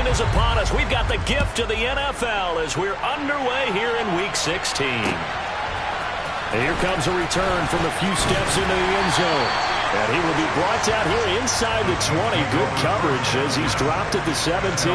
is upon us. We've got the gift of the NFL as we're underway here in Week 16. And here comes a return from a few steps into the end zone. And he will be brought down here inside the 20. Good coverage as he's dropped at the 17.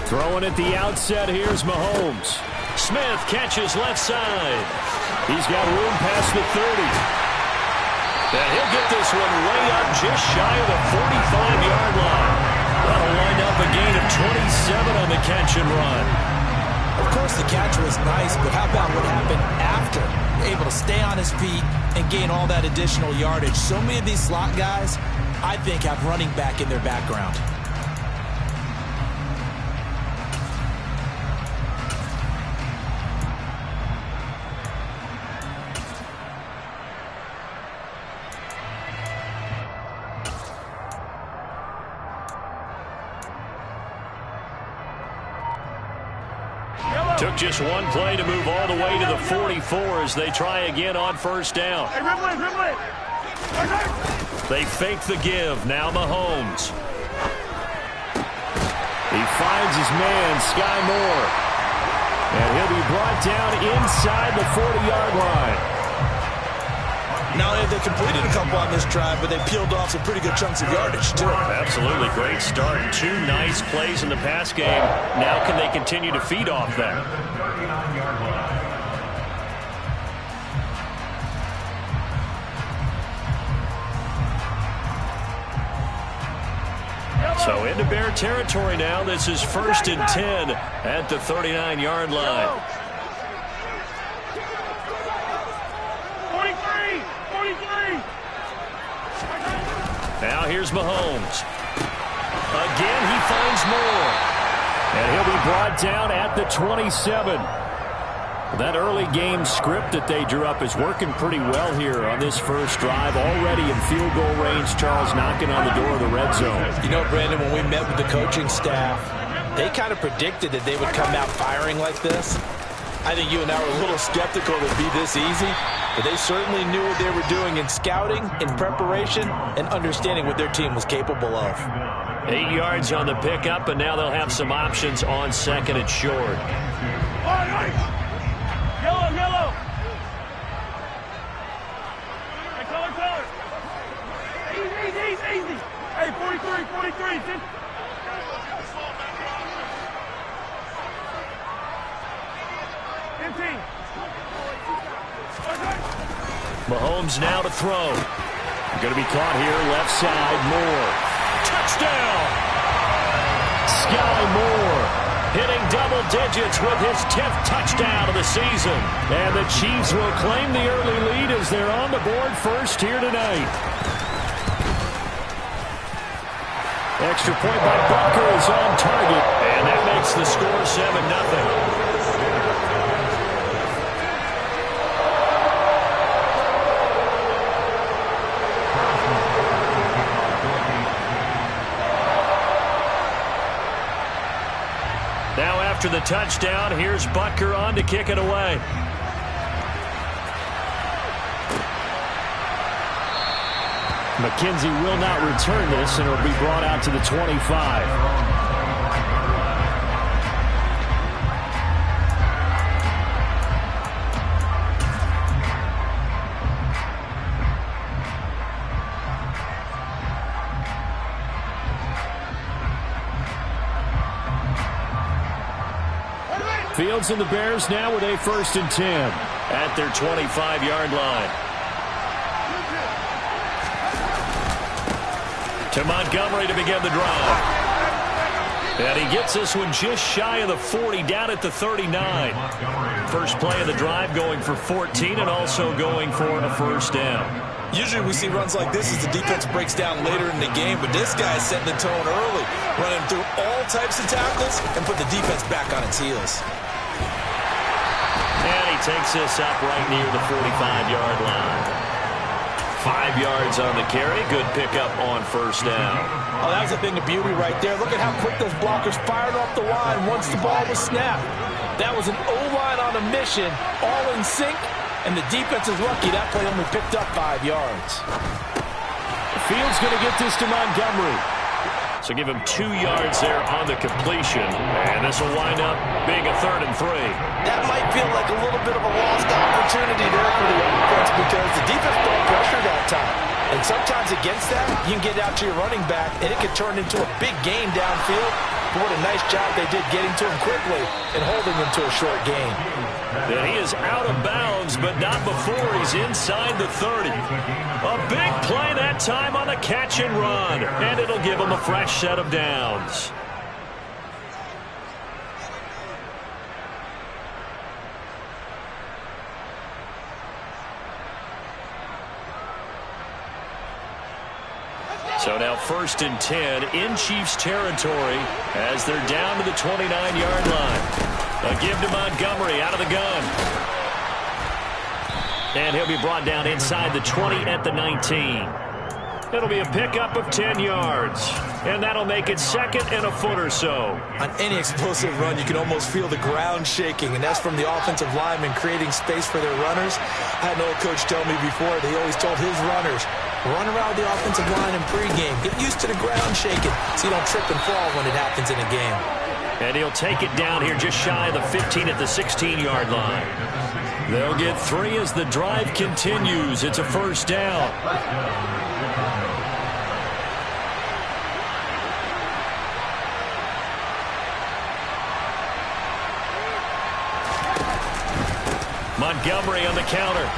Throwing at the outset, here's Mahomes. Smith catches left side. He's got room past the 30. And he'll get this one way up just shy of the 45-yard line. That'll wind up a gain of 27 on the catch and run. Of course, the catch was nice, but how about what happened after? Able to stay on his feet and gain all that additional yardage. So many of these slot guys, I think, have running back in their background. Took just one play to move all the way to the 44 as they try again on first down. They fake the give. Now Mahomes. He finds his man, Sky Moore. And he'll be brought down inside the 40-yard line. Not only have they completed a couple on this drive, but they peeled off some pretty good chunks of yardage, too. Absolutely great start. Two nice plays in the pass game. Now can they continue to feed off that? So into Bear territory now. This is 1st and 10 at the 39-yard line. Now here's Mahomes. Again, he finds Moore. And he'll be brought down at the 27. That early game script that they drew up is working pretty well here on this first drive. Already in field goal range, Charles, knocking on the door of the red zone. You know, Brandon, when we met with the coaching staff, they kind of predicted that they would come out firing like this. I think you and I were a little skeptical it would be this easy, but they certainly knew what they were doing in scouting, in preparation, and understanding what their team was capable of. 8 yards on the pickup, and now they'll have some options on second and short. Yellow, yellow. Hey, color. Easy. Hey, 43. Mahomes now to throw. Going to be caught here, left side, Moore. Touchdown! Sky Moore hitting double digits with his 10th touchdown of the season. And the Chiefs will claim the early lead as they're on the board first here tonight. Extra point by Butker is on target. And that makes the score 7-0. Now after the touchdown, here's Butker on to kick it away. McKenzie will not return this, and it'll be brought out to the 25. Fields and the Bears now with a 1st and 10 at their 25-yard line. To Montgomery to begin the drive. And he gets this one just shy of the 40, down at the 39. First play of the drive, going for 14 and also going for a first down. Usually we see runs like this as the defense breaks down later in the game, but this guy is setting the tone early, running through all types of tackles and put the defense back on its heels. And he takes this up right near the 45-yard line. 5 yards on the carry. Good pickup on first down. Oh, that was a thing of beauty right there. Look at how quick those blockers fired off the line once the ball was snapped. That was an O-line on a mission, all in sync, and the defense is lucky that play only picked up 5 yards. Fields going to get this to Montgomery. So give him 2 yards there on the completion. And this will wind up being a 3rd and 3. That might feel like a little bit of a lost opportunity there for the offense because the defense brought pressure that time. And sometimes against that, you can get out to your running back, and it can turn into a big gain downfield. But what a nice job they did getting to him quickly and holding him to a short gain. And he is out of bounds, but not before he's inside the 30. A big play that time on the catch and run, and it'll give him a fresh set of downs. So now 1st and 10 in Chiefs territory as they're down to the 29-yard line. A give to Montgomery out of the gun. And he'll be brought down inside the 20 at the 19. It'll be a pickup of 10 yards. And that'll make it 2nd and a foot or so. On any explosive run, you can almost feel the ground shaking, and that's from the offensive linemen creating space for their runners. I had an old coach tell me before that he always told his runners, run around the offensive line in pregame. Get used to the ground shaking so you don't trip and fall when it happens in a game. And he'll take it down here just shy of the 15 at the 16-yard line. They'll get 3 as the drive continues. It's a first down. Montgomery on the counter.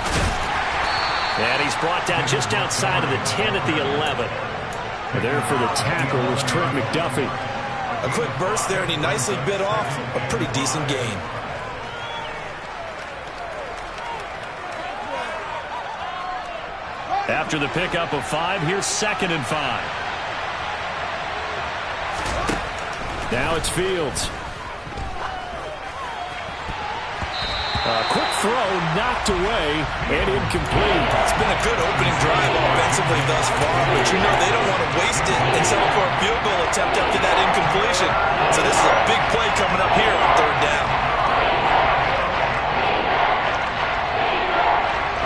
And he's brought down just outside of the 10 at the 11. And there for the tackle was Trent McDuffie. A quick burst there, and he nicely bit off a pretty decent gain. After the pickup of 5, here's 2nd and 5. Now it's Fields. A quick throw knocked away and incomplete. It's been a good opening drive offensively thus far, but you know they don't want to waste it and settle for a field goal attempt after that incompletion. So this is a big play coming up here on 3rd down.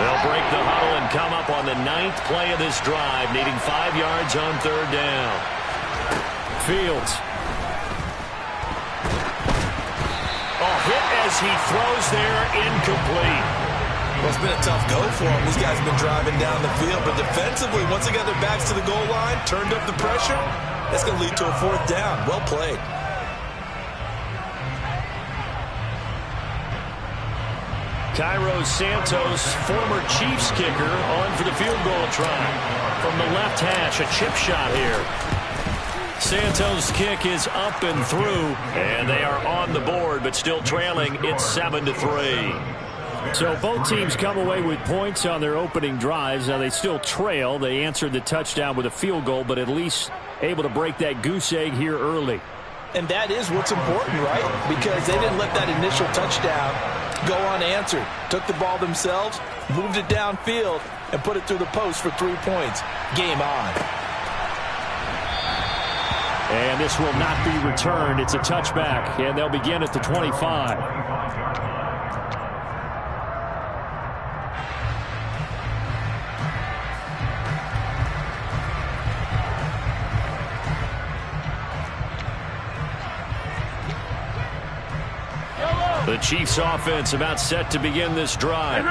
They'll break the huddle and come up on the 9th play of this drive, needing 5 yards on 3rd down. Fields. Hit as he throws there, incomplete. Well, it's been a tough go for him. These guys have been driving down the field, but defensively, once they got their backs to the goal line, turned up the pressure, that's going to lead to a 4th down. Well played. Cairo Santos, former Chiefs kicker, on for the field goal try. From the left hash, a chip shot here. Santos' kick is up and through, and they are on the board, but still trailing. It's 7-3. So both teams come away with points on their opening drives. Now they still trail. They answered the touchdown with a field goal, but at least able to break that goose egg here early. And that is what's important, right? Because they didn't let that initial touchdown go unanswered. Took the ball themselves, moved it downfield, and put it through the post for 3 points. Game on. And this will not be returned. It's a touchback, and they'll begin at the 25. The Chiefs offense about set to begin this drive.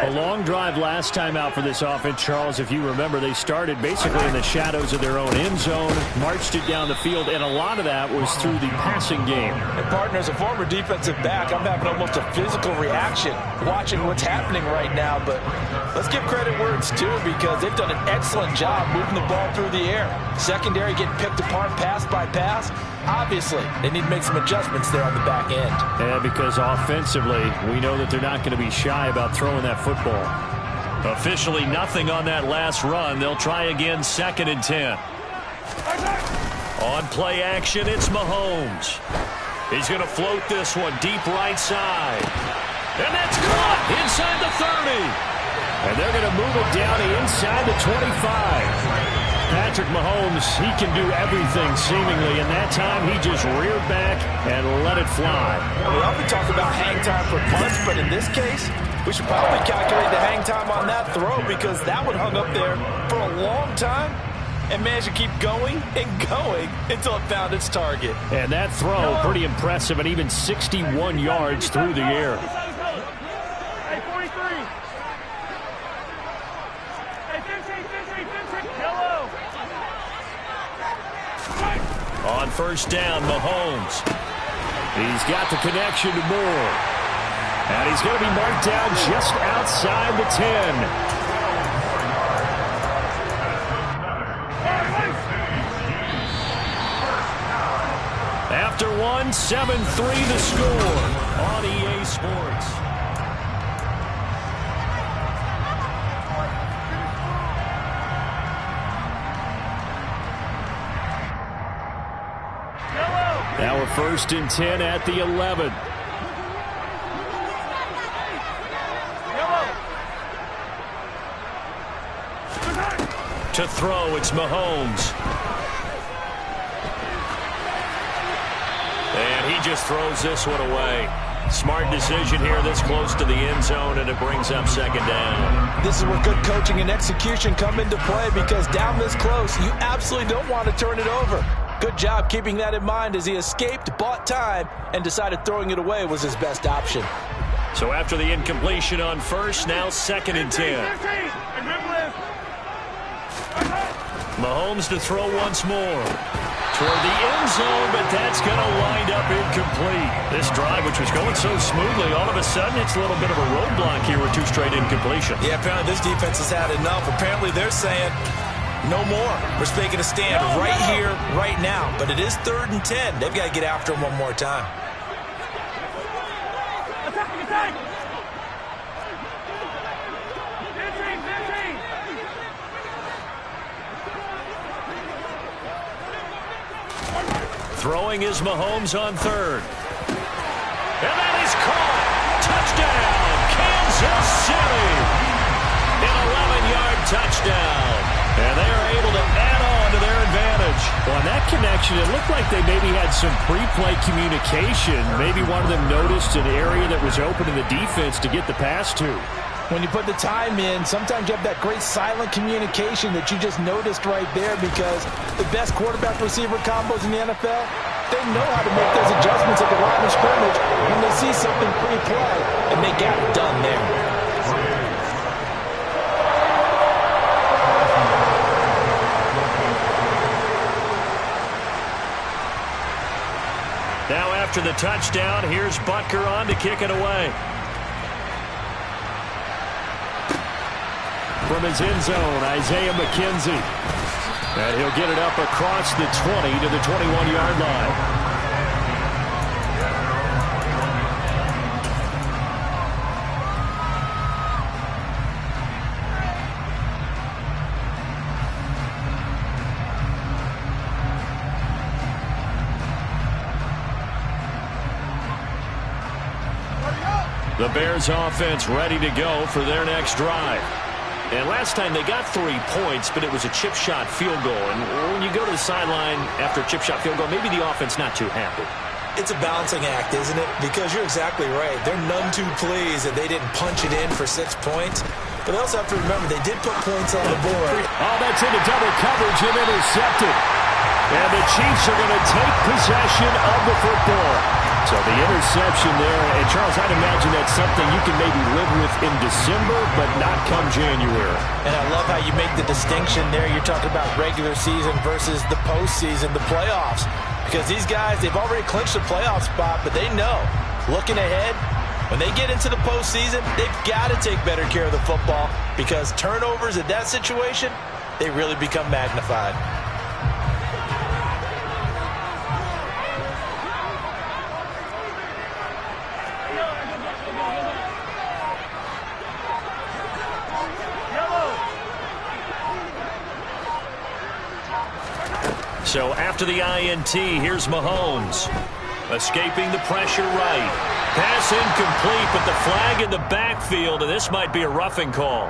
A long drive last time out for this offense, Charles. If you remember, they started basically in the shadows of their own end zone, marched it down the field, and a lot of that was through the passing game. And partner, as a former defensive back, I'm having almost a physical reaction watching what's happening right now. But let's give credit where it's due, because they've done an excellent job moving the ball through the air. Secondary getting picked apart pass by pass. Obviously, they need to make some adjustments there on the back end. Yeah, because offensively, we know that they're not going to be shy about throwing that football. Officially nothing on that last run. They'll try again, 2nd and 10. On play action, it's Mahomes. He's going to float this one deep right side. And that's caught inside the 30. And they're going to move it down to inside the 25. Patrick Mahomes, he can do everything seemingly, and that time he just reared back and let it fly. We often talk about hang time for punts, but in this case, we should probably calculate the hang time on that throw because that one hung up there for a long time and managed to keep going and going until it found its target. And that throw, pretty impressive, and even 61 yards through the air. Hey, 43. Hey, 15. Yellow. On first down, Mahomes. He's got the connection to Moore. And he's going to be marked down just outside the 10. After one, 7-3 the score on EA Sports. Now we're 1st and 10 at the 11. To throw, it's Mahomes. And he just throws this one away. Smart decision here this close to the end zone, and it brings up 2nd down. This is where good coaching and execution come into play because down this close, you absolutely don't want to turn it over. Good job keeping that in mind as he escaped, bought time, and decided throwing it away was his best option. So after the incompletion on first, now 2nd and 10. Mahomes to throw once more. Toward the end zone, but that's going to wind up incomplete. This drive, which was going so smoothly, all of a sudden it's a little bit of a roadblock here with 2 straight incompletions. Yeah, apparently this defense has had enough. Apparently they're saying no more. We're taking a stand right here, right now. But it is 3rd and 10. They've got to get after him one more time. Attack! Throwing is Mahomes on 3rd. And that is caught. Touchdown, Kansas City. An 11-yard touchdown. And they are able to add on to their advantage. Well, on that connection, it looked like they maybe had some pre-play communication. Maybe one of them noticed an area that was open in the defense to get the pass to. When you put the time in, sometimes you have that great silent communication that you just noticed right there because the best quarterback-receiver combos in the NFL, they know how to make those adjustments at the line of scrimmage when they see something pre-play, and they got it done there. Now after the touchdown, here's Butker on to kick it away. From his end zone, Isaiah McKenzie. And he'll get it up across the 20 to the 21-yard line. The Bears offense ready to go for their next drive. And last time they got 3 points, but it was a chip shot field goal. And when you go to the sideline after a chip shot field goal, maybe the offense not too happy. It's a balancing act, isn't it? Because you're exactly right. They're none too pleased that they didn't punch it in for 6 points. But they also have to remember they did put points on the board. Oh, that's into double coverage and intercepted. And the Chiefs are going to take possession of the football. So the interception there, and Charles, I'd imagine that's something you can maybe live with in December, but not come January. And I love how you make the distinction there. You're talking about regular season versus the postseason, the playoffs. Because these guys, they've already clinched a playoff spot, but they know, looking ahead, when they get into the postseason, they've got to take better care of the football because turnovers in that situation, they really become magnified. So after the INT, here's Mahomes. Escaping the pressure right. Pass incomplete, but the flag in the backfield, and this might be a roughing call.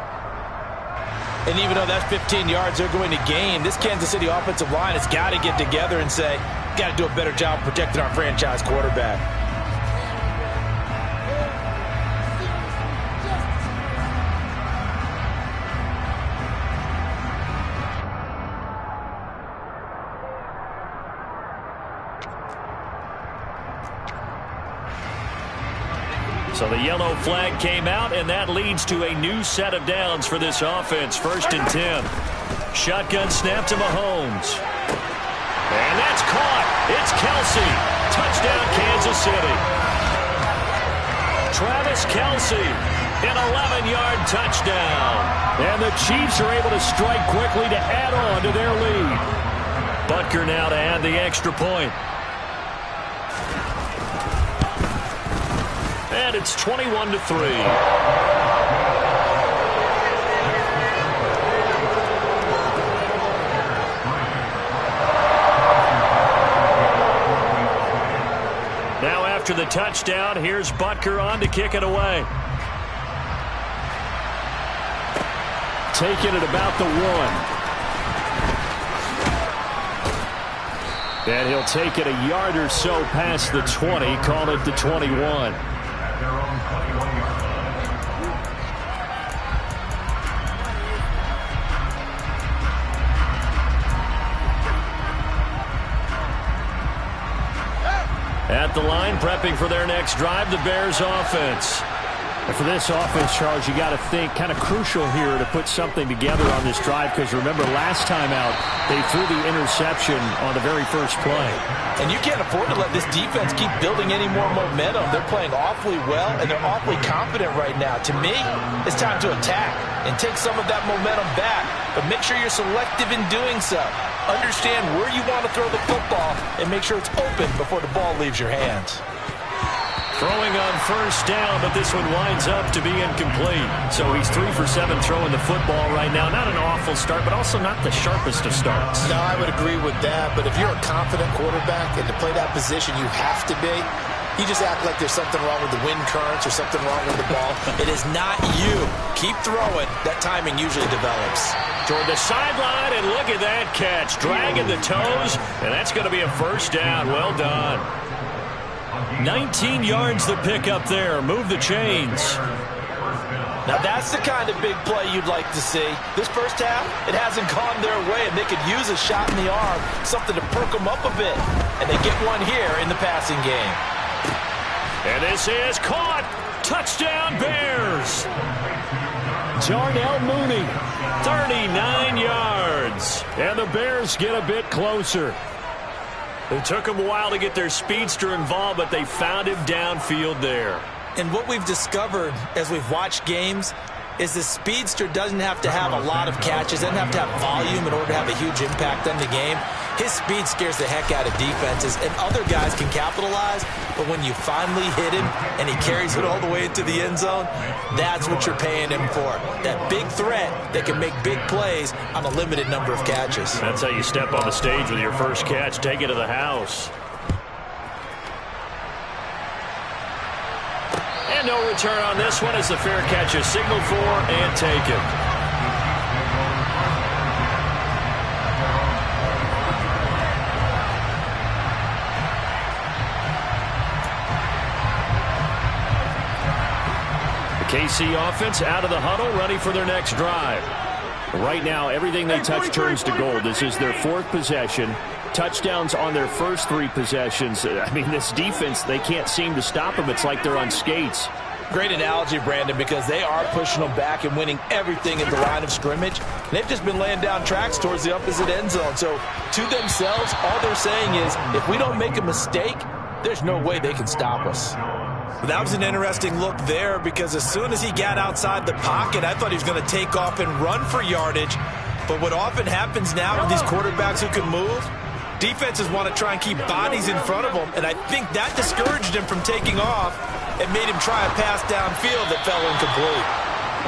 And even though that's 15 yards they're going to gain, this Kansas City offensive line has got to get together and say, got to do a better job protecting our franchise quarterback. So the yellow flag came out, and that leads to a new set of downs for this offense. 1st and 10. Shotgun snap to Mahomes. And that's caught. It's Kelsey. Touchdown, Kansas City. Travis Kelsey, an 11-yard touchdown. And the Chiefs are able to strike quickly to add on to their lead. Butker now to add the extra point. And it's 21-3. Now after the touchdown, here's Butker on to kick it away. Taking it about the 1. And he'll take it a yard or so past the 20, call it the 21. At the line, prepping for their next drive, the Bears offense. And for this offense, Charles, you got to think kind of crucial here to put something together on this drive, because remember last time out they threw the interception on the very first play. And you can't afford to let this defense keep building any more momentum. They're playing awfully well, and they're awfully confident right now. To me, it's time to attack and take some of that momentum back, but make sure you're selective in doing so. Understand where you want to throw the football and make sure it's open before the ball leaves your hands. Throwing on 1st down, but this one winds up to be incomplete. So he's 3 for 7 throwing the football right now. Not an awful start, but also not the sharpest of starts. No, I would agree with that. But if you're a confident quarterback and to play that position, you have to be. You just act like there's something wrong with the wind currents or something wrong with the ball. It is not you. Keep throwing. That timing usually develops. Toward the sideline, and look at that catch. Dragging the toes, and that's going to be a 1st down. Well done. 19 yards the pick up there. Move the chains. Now that's the kind of big play you'd like to see. This first half, it hasn't gone their way, and they could use a shot in the arm, something to perk them up a bit. And they get one here in the passing game. And this is caught. Touchdown, Bears. Darnell Mooney, 39 yards. And the Bears get a bit closer. It took them a while to get their speedster involved, but they found him downfield there. And what we've discovered as we've watched games is the speedster doesn't have to have a lot of catches, doesn't have to have volume in order to have a huge impact on the game. His speed scares the heck out of defenses, and other guys can capitalize, but when you finally hit him and he carries it all the way into the end zone, that's what you're paying him for. That big threat that can make big plays on a limited number of catches. That's how you step on the stage with your first catch. Take it to the house. And no return on this one as the fair catch is signaled for and taken. KC offense out of the huddle, ready for their next drive. Right now, everything they touch turns to gold. This is their 4th possession. Touchdowns on their first 3 possessions. I mean, this defense, they can't seem to stop them. It's like they're on skates. Great analogy, Brandon, because they are pushing them back and winning everything at the line of scrimmage. They've just been laying down tracks towards the opposite end zone. So, to themselves, all they're saying is, if we don't make a mistake, there's no way they can stop us. That was an interesting look there, because as soon as he got outside the pocket, I thought he was going to take off and run for yardage. But what often happens now with these quarterbacks who can move, defenses want to try and keep bodies in front of them, and I think that discouraged him from taking off and made him try a pass downfield that fell incomplete.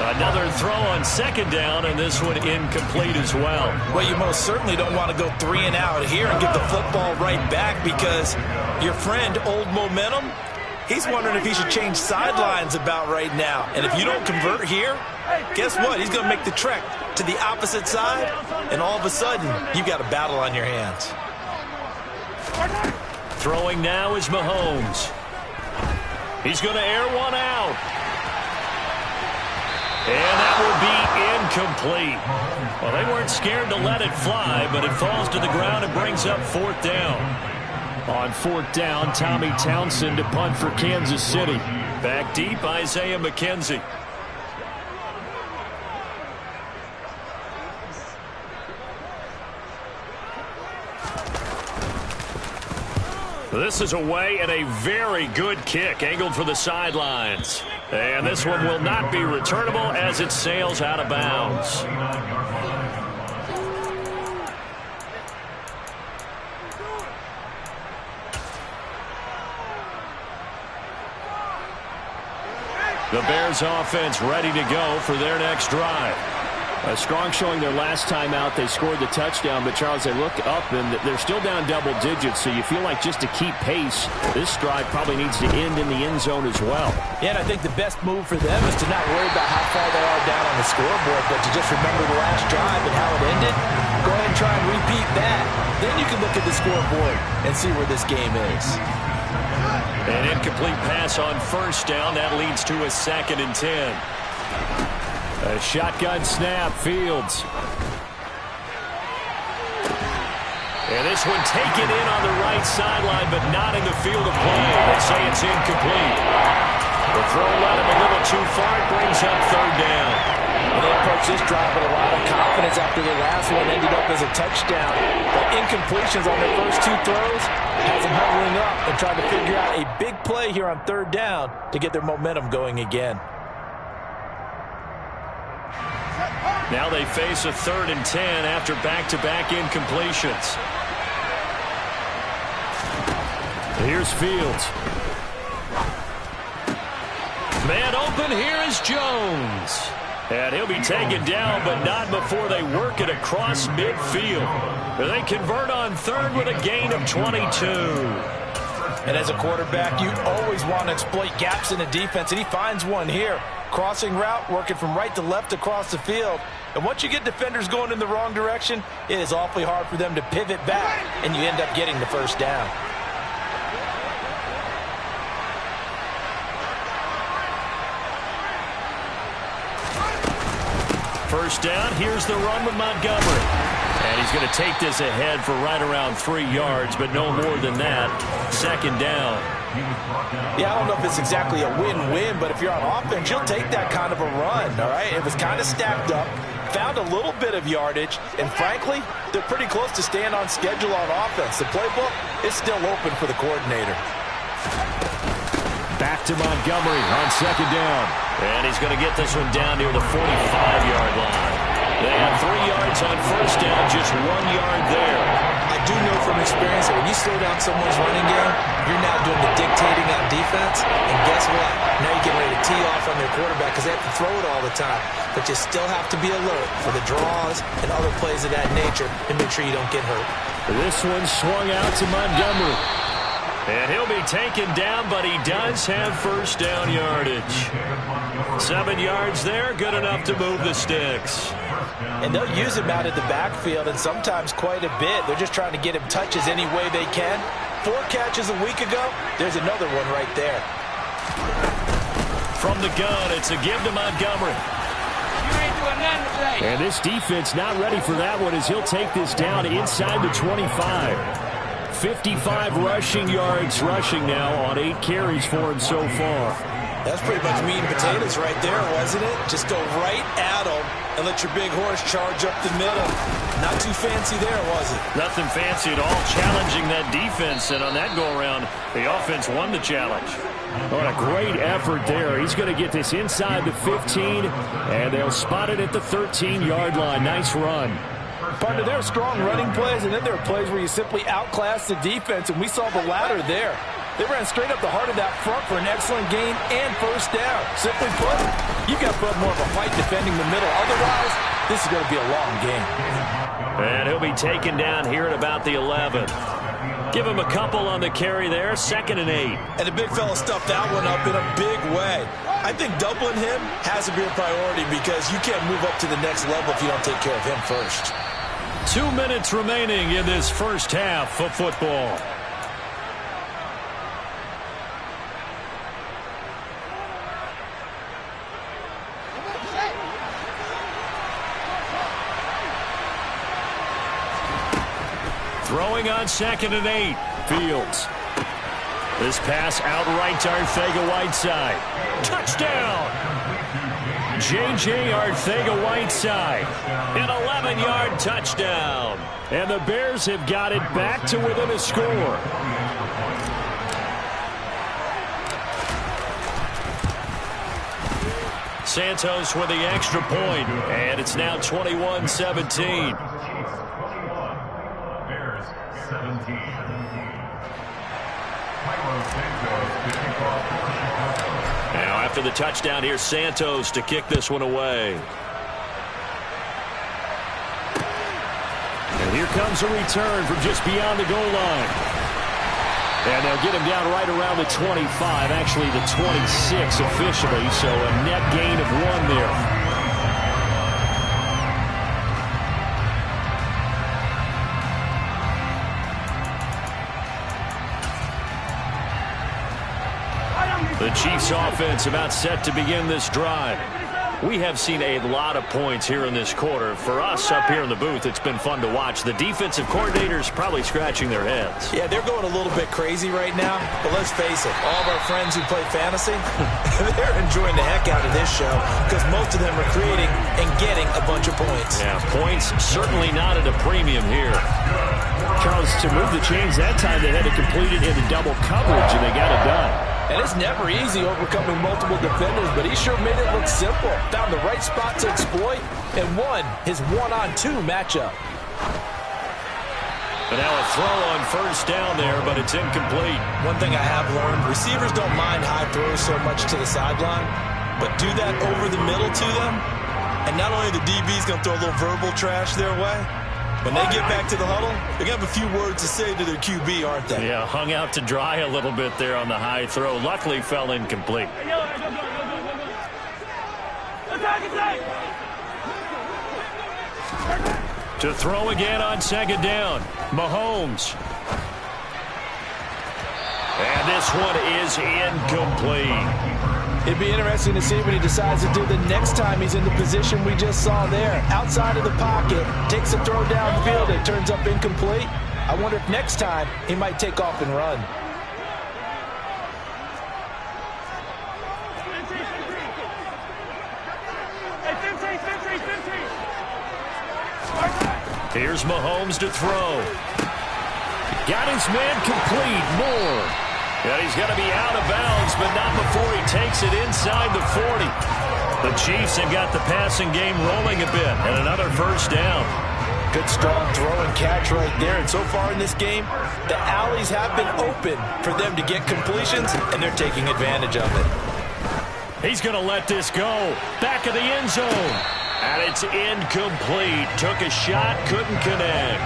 Another throw on second down, and this one incomplete as well. Well, you most certainly don't want to go 3 and out here and give the football right back, because your friend, Old Momentum, he's wondering if he should change sidelines about right now. And if you don't convert here, guess what? He's going to make the trek to the opposite side, and all of a sudden, you've got a battle on your hands. Throwing now is Mahomes. He's going to air one out. And that will be incomplete. Well, they weren't scared to let it fly, but it falls to the ground and brings up 4th down. On 4th down, Tommy Townsend to punt for Kansas City. Back deep, Isaiah McKenzie. This is away, and a very good kick angled for the sidelines. And this one will not be returnable as it sails out of bounds. The Bears offense ready to go for their next drive. A strong showing their last time out. They scored the touchdown, but, Charles, they look up, and they're still down double digits, so you feel like just to keep pace, this drive probably needs to end in the end zone as well. Yeah, and I think the best move for them is to not worry about how far they are down on the scoreboard, but to just remember the last drive and how it ended. Go ahead and try and repeat that. Then you can look at the scoreboard and see where this game is. An incomplete pass on 1st down. That leads to a 2nd and 10. A shotgun snap, Fields. And this one taken in on the right sideline, but not in the field of play. They say it's incomplete. The throw led him a little too far. It brings up 3rd down. Well, they approached this drive with a lot of confidence after the last one ended up as a touchdown. But incompletions on their first 2 throws has them huddling up and trying to figure out a big play here on 3rd down to get their momentum going again. Now they face a 3rd and 10 after back-to-back incompletions. Here's Fields. Man open, here is Jones. And he'll be taken down, but not before they work it across midfield. They convert on 3rd with a gain of 22. And as a quarterback, you always want to exploit gaps in the defense, and he finds one here. Crossing route, working from right to left across the field. And once you get defenders going in the wrong direction, it is awfully hard for them to pivot back, and you end up getting the 1st down. First down, here's the run with Montgomery. And he's going to take this ahead for right around 3 yards, but no more than that. 2nd down. Yeah, I don't know if it's exactly a win-win, but if you're on offense, you'll take that kind of a run, all right? It was kind of stacked up, found a little bit of yardage, and frankly, they're pretty close to staying on schedule on offense. The playbook is still open for the coordinator. Back to Montgomery on 2nd down. And he's going to get this one down near the 45-yard line. They have 3 yards on 1st down, just 1 yard there. I do know from experience that when you slow down someone's running game, you're now doing the dictating on defense. And guess what? Now you're getting ready to tee off on their quarterback because they have to throw it all the time. But you still have to be alert for the draws and other plays of that nature and make sure you don't get hurt. This one swung out to Montgomery. And he'll be taken down, but he does have 1st down yardage. 7 yards there, good enough to move the sticks. And they'll use him out of the backfield, and sometimes quite a bit. They're just trying to get him touches any way they can. 4 catches a week ago, there's another one right there. From the gun, it's a give to Montgomery. And this defense not ready for that one as he'll take this down inside the 25. 55 rushing yards rushing now on 8 carries for him so far. That's pretty much meat and potatoes right there, wasn't it? Just go right at them and let your big horse charge up the middle. Not too fancy there, was it? Nothing fancy at all, challenging that defense, and on that go-around, the offense won the challenge. What a great effort there. He's going to get this inside the 15, and they'll spot it at the 13-yard line. Nice run. Partner, there are strong running plays, and then there are plays where you simply outclass the defense, and we saw the latter there. They ran straight up the heart of that front for an excellent gain and first down. Simply put, you've got to put up more of a fight defending the middle. Otherwise, this is going to be a long game. And he'll be taken down here at about the 11. Give him a couple on the carry there, 2nd and 8. And the big fella stuffed that one up in a big way. I think doubling him has to be a priority because you can't move up to the next level if you don't take care of him first. 2 minutes remaining in this first half of football. Throwing on 2nd and 8. Fields. This pass outright to Arcega-Whiteside. Touchdown! J.J. Arcega-Whiteside. An 11-yard touchdown. And the Bears have got it back to within a score. Santos with the extra point. And it's now 21-17. Now after the touchdown, here's Santos to kick this one away. And here comes a return from just beyond the goal line. And they'll get him down right around the 25, actually the 26 officially, so a net gain of 1 there. The Chiefs offense about set to begin this drive. We have seen a lot of points here in this quarter. For us up here in the booth, it's been fun to watch. The defensive coordinators probably scratching their heads. Yeah, they're going a little bit crazy right now. But let's face it, all of our friends who play fantasy, they're enjoying the heck out of this show because most of them are creating and getting a bunch of points. Yeah, points certainly not at a premium here. Charles, to move the chains that time, they had to complete it into double coverage, and they got it done. And it's never easy overcoming multiple defenders, but he sure made it look simple. Found the right spot to exploit and won his one-on-two matchup. But now a throw on first down there, but it's incomplete. One thing I have learned, receivers don't mind high throws so much to the sideline, but do that over the middle to them, and not only the DB's going to throw a little verbal trash their way, when they get back to the huddle, they're going to have a few words to say to their QB, aren't they? Yeah, hung out to dry a little bit there on the high throw. Luckily fell incomplete. To throw again on 2nd down. Mahomes. And this one is incomplete. It'd be interesting to see what he decides to do the next time he's in the position we just saw there. Outside of the pocket, takes a throw downfield, it turns up incomplete. I wonder if next time he might take off and run. Here's Mahomes to throw. Got his man complete. Moore. And he's going to be out of bounds, but not before he takes it inside the 40. The Chiefs have got the passing game rolling a bit, and another first down. Good strong throw and catch right there. And so far in this game, the alleys have been open for them to get completions, and they're taking advantage of it. He's going to let this go. Back of the end zone. And it's incomplete. Took a shot, couldn't connect.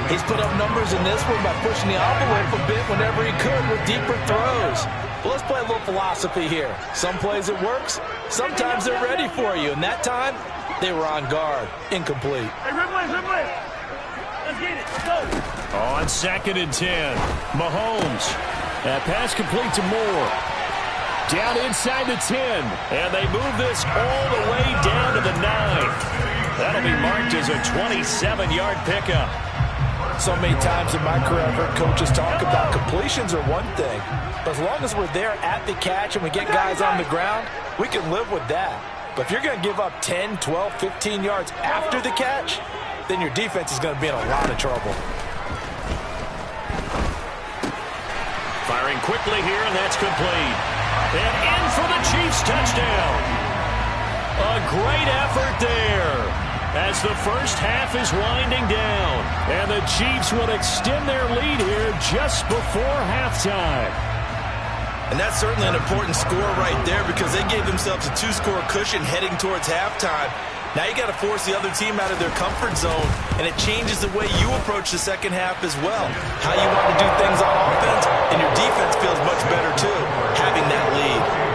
He's put up numbers in this one by pushing the envelope a bit whenever he could with deeper throws. But let's play a little philosophy here. Some plays it works. Sometimes they're ready for you. And that time, they were on guard. Incomplete. Hey, Ripley. Let's get it. Let's go. On 2nd and 10. Mahomes. That pass complete to Moore. Down inside the 10. And they move this all the way down to the 9. That'll be marked as a 27-yard pickup. So many times in my career, I've heard coaches talk about completions are one thing. But as long as we're there at the catch and we get guys on the ground, we can live with that. But if you're going to give up 10, 12, 15 yards after the catch, then your defense is going to be in a lot of trouble. Firing quickly here, and that's complete. And in for the Chiefs touchdown. A great effort there. as the first half is winding down. And the Chiefs will extend their lead here just before halftime. And that's certainly an important score right there because they gave themselves a 2-score cushion heading towards halftime. Now you got to force the other team out of their comfort zone, and it changes the way you approach the second half as well. How you want to do things on offense, and your defense feels much better too, having that lead.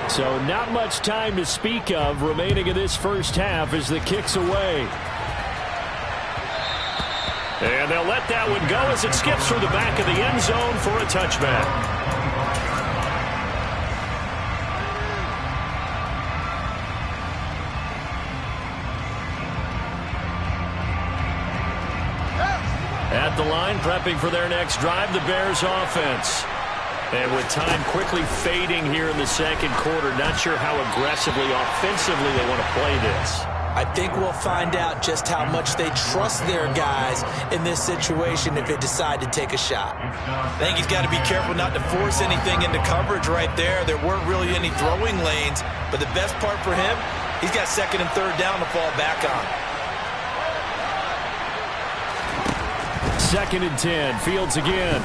So not much time to speak of remaining in this first half as the kick's away. And they'll let that one go as it skips through the back of the end zone for a touchback. At the line, prepping for their next drive, the Bears offense. And with time quickly fading here in the second quarter, not sure how aggressively, offensively they want to play this. I think we'll find out just how much they trust their guys in this situation if they decide to take a shot. I think he's got to be careful not to force anything into coverage right there. There weren't really any throwing lanes, but the best part for him, he's got second and third down to fall back on. 2nd and 10, Fields again.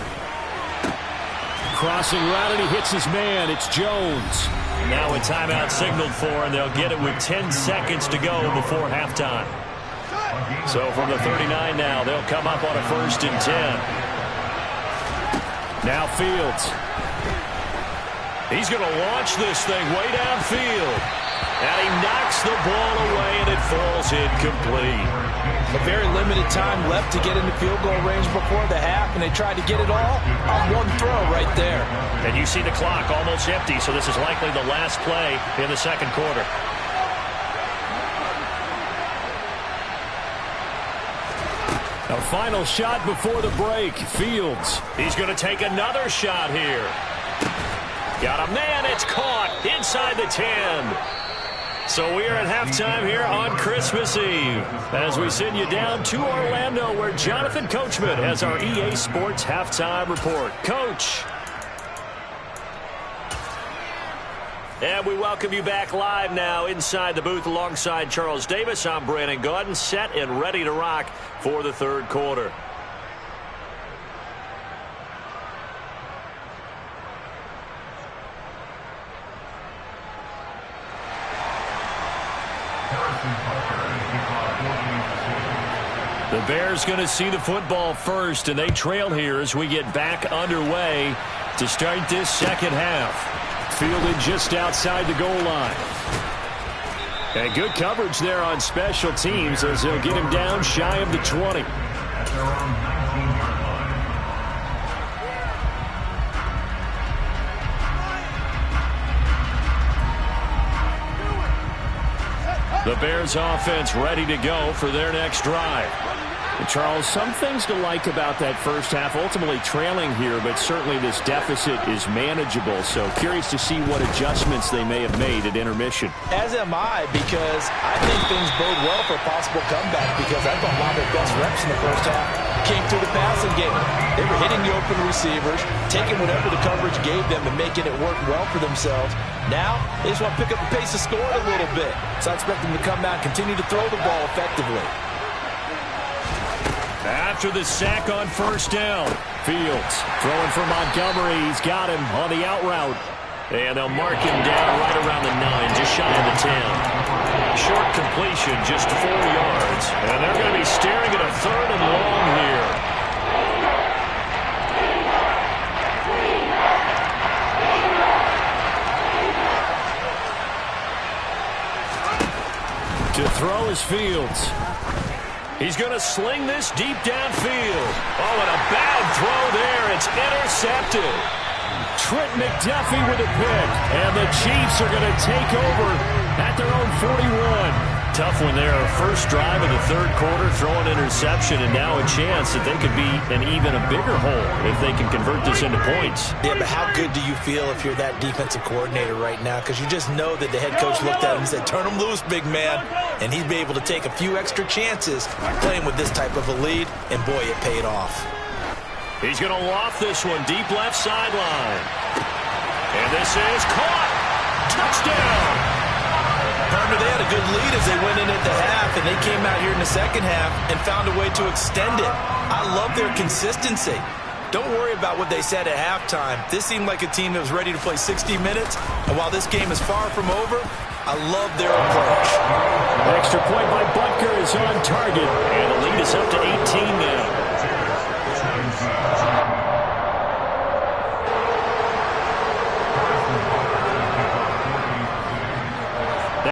Crossing route, and he hits his man. It's Jones. Now a timeout signaled for, and they'll get it with 10 seconds to go before halftime. So from the 39 now, they'll come up on a 1st and 10. Now Fields. He's going to launch this thing way downfield. And he knocks the ball away, and it falls incomplete. A very limited time left to get into field goal range before the half, and they tried to get it all on one throw right there. And you see the clock almost empty, so this is likely the last play in the second quarter. A final shot before the break. Fields. He's going to take another shot here. Got a man. It's caught inside the 10. So we are at halftime here on Christmas Eve as we send you down to Orlando where Jonathan Coachman has our EA Sports Halftime Report. Coach. And we welcome you back live now inside the booth alongside Charles Davis. I'm Brandon Gaudin, set and ready to rock for the third quarter. The Bears going to see the football first, and they trail here as we get back underway to start this second half. Fielded just outside the goal line. And good coverage there on special teams as they'll get him down shy of the 20. The Bears offense ready to go for their next drive. And Charles, some things to like about that first half, ultimately trailing here, but certainly this deficit is manageable. So curious to see what adjustments they may have made at intermission. As am I, because I think things bode well for a possible comeback, because I thought a lot of their best reps in the first half came through the passing game. They were hitting the open receivers, taking whatever the coverage gave them and making it work well for themselves. Now, they just want to pick up the pace of scoring a little bit. So I expect them to come out and continue to throw the ball effectively. After the sack on first down, Fields throwing for Montgomery. He's got him on the out route. And they'll mark him down right around the 9, just shy of the 10. Short completion, just 4 yards. And they're going to be staring at a 3rd and long here. To throw is Fields. He's going to sling this deep downfield. Oh, and a bad throw there. It's intercepted. Trent McDuffie with a pick. And the Chiefs are going to take over at their own 41. Tough one there. First drive of the third quarter, throw an interception, and now a chance that they could be in even a bigger hole if they can convert this into points. Yeah, but how good do you feel if you're that defensive coordinator right now? Because you just know that the head coach looked at him and said, turn him loose, big man. And he'd be able to take a few extra chances playing with this type of a lead, and boy, it paid off. He's going to loft this one deep left sideline. And this is caught. Touchdown. Partner, they had a good lead as they went in at the half, and they came out here in the second half and found a way to extend it. I love their consistency. Don't worry about what they said at halftime. This seemed like a team that was ready to play 60 minutes, and while this game is far from over, I love their approach. Extra point by Butker is on target, and the lead is up to 18 now.